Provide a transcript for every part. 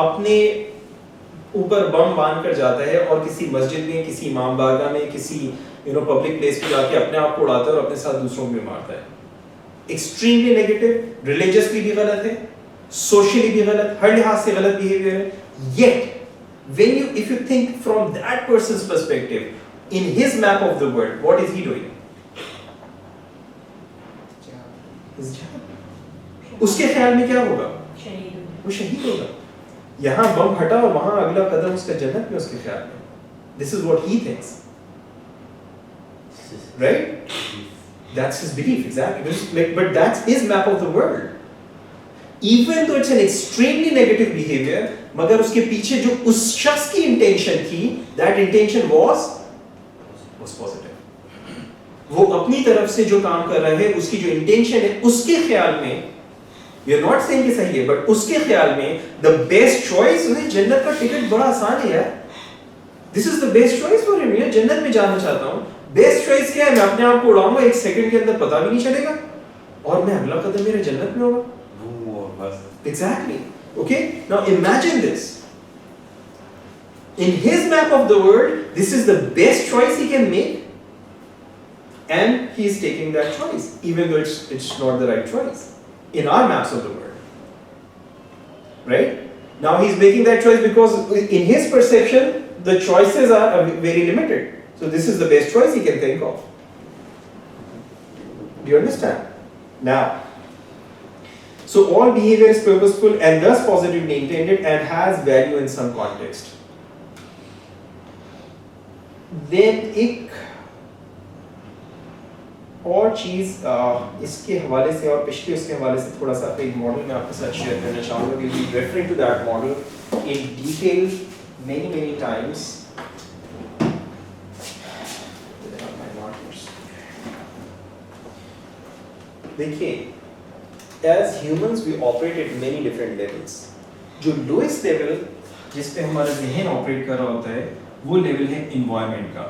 अपने ऊपर बम बांध कर जाता है और किसी मस्जिद में, किसी इमाम बारगाह में, किसी पब्लिक प्लेस पे जाके अपने आप को उड़ाता है और अपने साथ दूसरों को भी मारता है. एक्सट्रीमली नेगेटिव, रिलीजियसली भी गलत है, सोशली भी गलत, हर लिहाज से गलत बिहेवियर है. Yet, if you think from that person's perspective, in his map of the world, what is he doing? His job. उसके ख्याल में क्या होगा? वो शहीद होगा. यहाँ बम हटा और वहाँ अगला कदम उसका जन्नत में उसके ख्याल में. This is what he thinks. Right? That's his belief, exactly. But that's his map of the world. Even though it's an extremely negative behavior, मगर उसके पीछे जो उस शख्स की intention थी, that intention was positive. वो अपनी तरफ से जो काम कर रहा है, उसकी जो intention है, उसके ख्याल में, we are not saying कि सही है, but उसके ख्याल में the best choice है, जन्नत का टिकट बड़ा आसान है यार. This is the best choice for him. मैं जन्नत में जाना चाहता हूँ. Best choice क्या है? मैं अपने आप को उड़ाऊंगा, 1 सेकंड के अंदर पता भी नहीं चलेगा, और मैं अगला कदम मेरे जन्नत में होगा. Exactly. Okay? Now imagine this. In his map of the world, this is the best choice he can make, and he is taking that choice, even though it's not the right choice. In our maps of the world. Right? Now he's making that choice because in his perception, the choices are very limited. So this is the best choice he can think of. Do you understand? Now, so all behavior is purposeful and thus positively intended and has value in some context. Then एक और चीज़ इसके हवाले से और पिछले उसके हवाले से थोड़ा सा एक मॉडल मैं आपके साथ शेयर करना चाहूँगा. We'll be referring to that model in detail many times. देखिए, as humans we operate at many different levels. जो lowest level जिस पे हमारा ज़हन ऑपरेट कर रहा होता है, वो लेवल है environment का.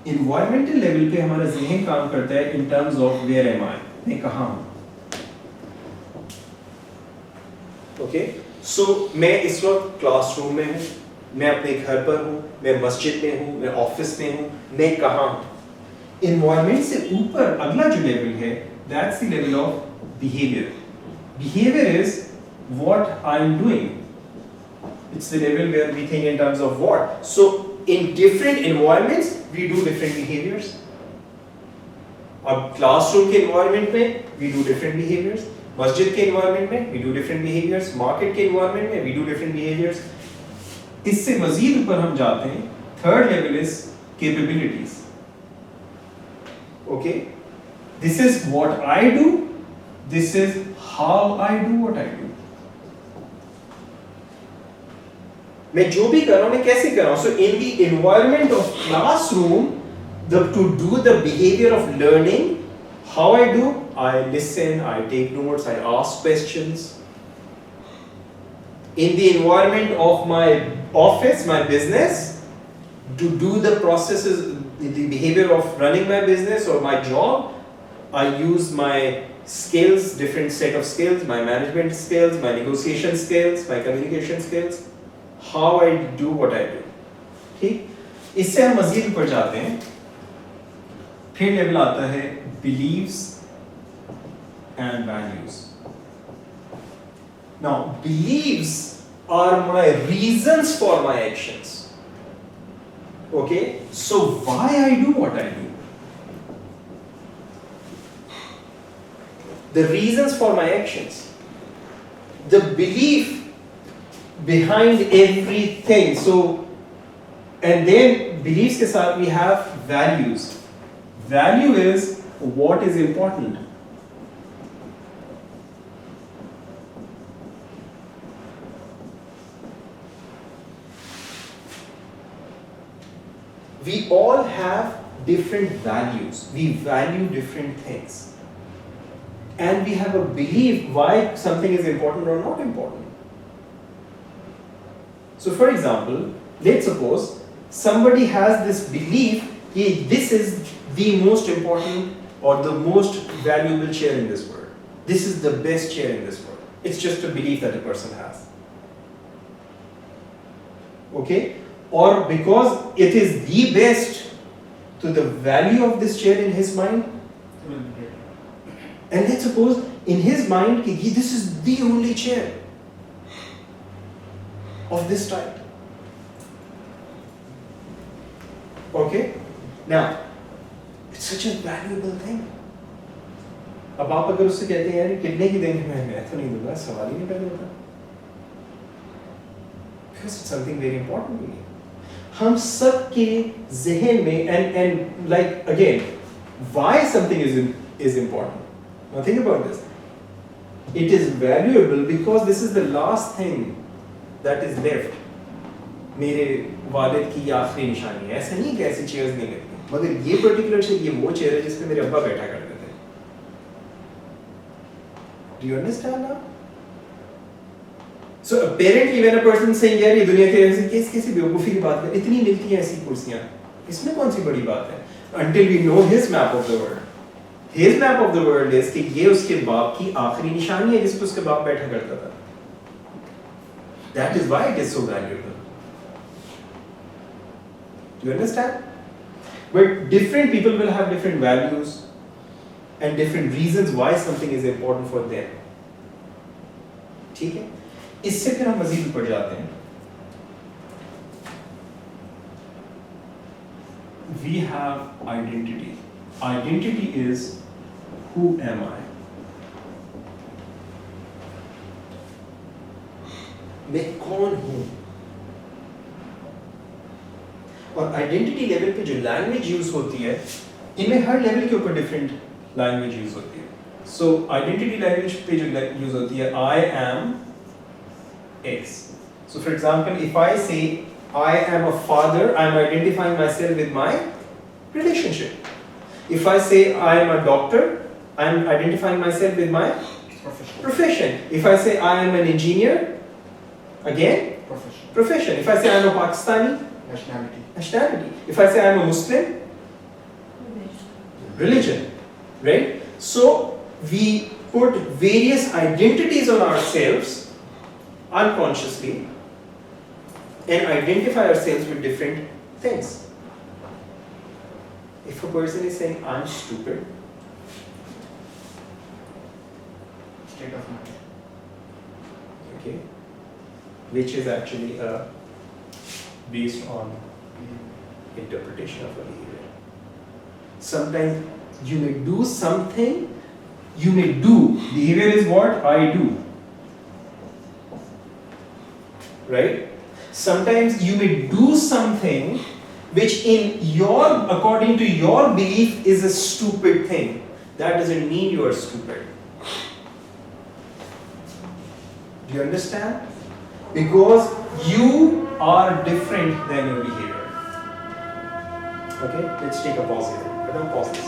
Environmental level पे हमारा ज़हन काम करता है in terms of where am I, मैं कहाँ हूँ. Okay, so मैं इस वक्त क्लासरूम में हूँ, मैं अपने घर पर हूँ, मैं मस्जिद में हूँ, मैं ऑफिस में हूँ, मैं कहाँ हूँ. Environment से ऊपर अगला जो लेवल है, that's the level of behavior. Behavior is what I'm doing. It's the level where we think in terms of what. So in different environments we do different behaviors. अब classroom के environment में we do different behaviors. मस्जिद के environment में we do different behaviors. Market के environment में we do different behaviors. इससे मजीद ऊपर हम जाते हैं. Third level is capabilities. Okay. This is what I do. This is how I do what I do. मैं जो भी कर रहा हूँ, मैं कैसे कर रहा हूँ. So in the environment of classroom, to do the behavior of learning, how I do, I listen, I take notes, I ask questions. In the environment of my office, my business, to do the processes, the behavior of running my business or my job, I use my skills, different set of skills, my management skills, my negotiation skills, my communication skills, how I do what I do. ठीक? इससे हम मज़ीद ऊपर जाते हैं. फिर level आता है beliefs and values. Now, beliefs are my reasons for my actions. Okay? So why I do what I do? The reasons for my actions, the belief behind everything. So, and then beliefs के साथ we have values. Value is what is important. We all have different values. We value different things. And we have a belief why something is important or not important. So for example, let's suppose somebody has this belief that this is the most important or the most valuable chair in this world. This is the best chair in this world. It's just a belief that a person has. okay, or because it is the best to the value of this chair in his mind. And let's suppose in his mind this is the only chair of this type. Okay, now it's such a valuable thing. अब आप अगर उससे कहते हैं यार कितने की देंगे, मैं तो नहीं दूंगा, सवाल ही नहीं पैदा होता, because it's something very important to me. हम सब के ज़हन में and like again, why something is important. Now think about this. It is valuable because this is the last thing that is left. मेरे वालिद की आखिरी निशानी है. ऐसा नहीं कि ऐसी चेयर्स नहीं लगती, मगर ये पर्टिकुलर चेयर ये वो चेयर है जिस पे मेरे अब्बा बैठा करते थे. Do you understand now? So apparently when a person is saying यार ये दुनिया के कैसी बेवकूफ़ी की बात है, इतनी मिलती हैं ऐसी कुर्सियाँ, इसमें कौन सी बड़ी बात है? Until we know his map of the world. His map of the world is कि ये उसके बाप की आखिरी निशानी है जिस पे उसके बाप बैठा करता था. That is why it is so valuable. Do you understand? But different people will have different values and different reasons why something is important for them. ठीक है? इससे फिर हम मज़ीद ऊपर जाते हैं. We have identity. Identity is who am I? मैं कौन हूँ? और आइडेंटिटी लेवल पे जो लैंग्वेज यूज होती है, इनमें हर लेवल के ऊपर डिफरेंट लैंग्वेज यूज होती है. सो आइडेंटिटी लैंग्वेज पे जो यूज होती है, I am x. So for example if I से I am a father, I am identifying myself with my relationship. If I say I am a doctor, I am identifying myself with my profession. If I say I am an engineer, again, profession. If I say I am a Pakistani, nationality. If I say I am a Muslim, religion. Right? So we put various identities on ourselves unconsciously and identify ourselves with different things. If a person is saying I'm stupid, state of mind, okay, which is actually based on interpretation of a behavior. Sometimes you may do something, you may do, behavior is what I do, right? Sometimes you may do something which according to your belief is a stupid thing. That doesn't mean you are stupid. Do you understand? Because you are different than your behavior. Okay, let's take a pause here. Pause this.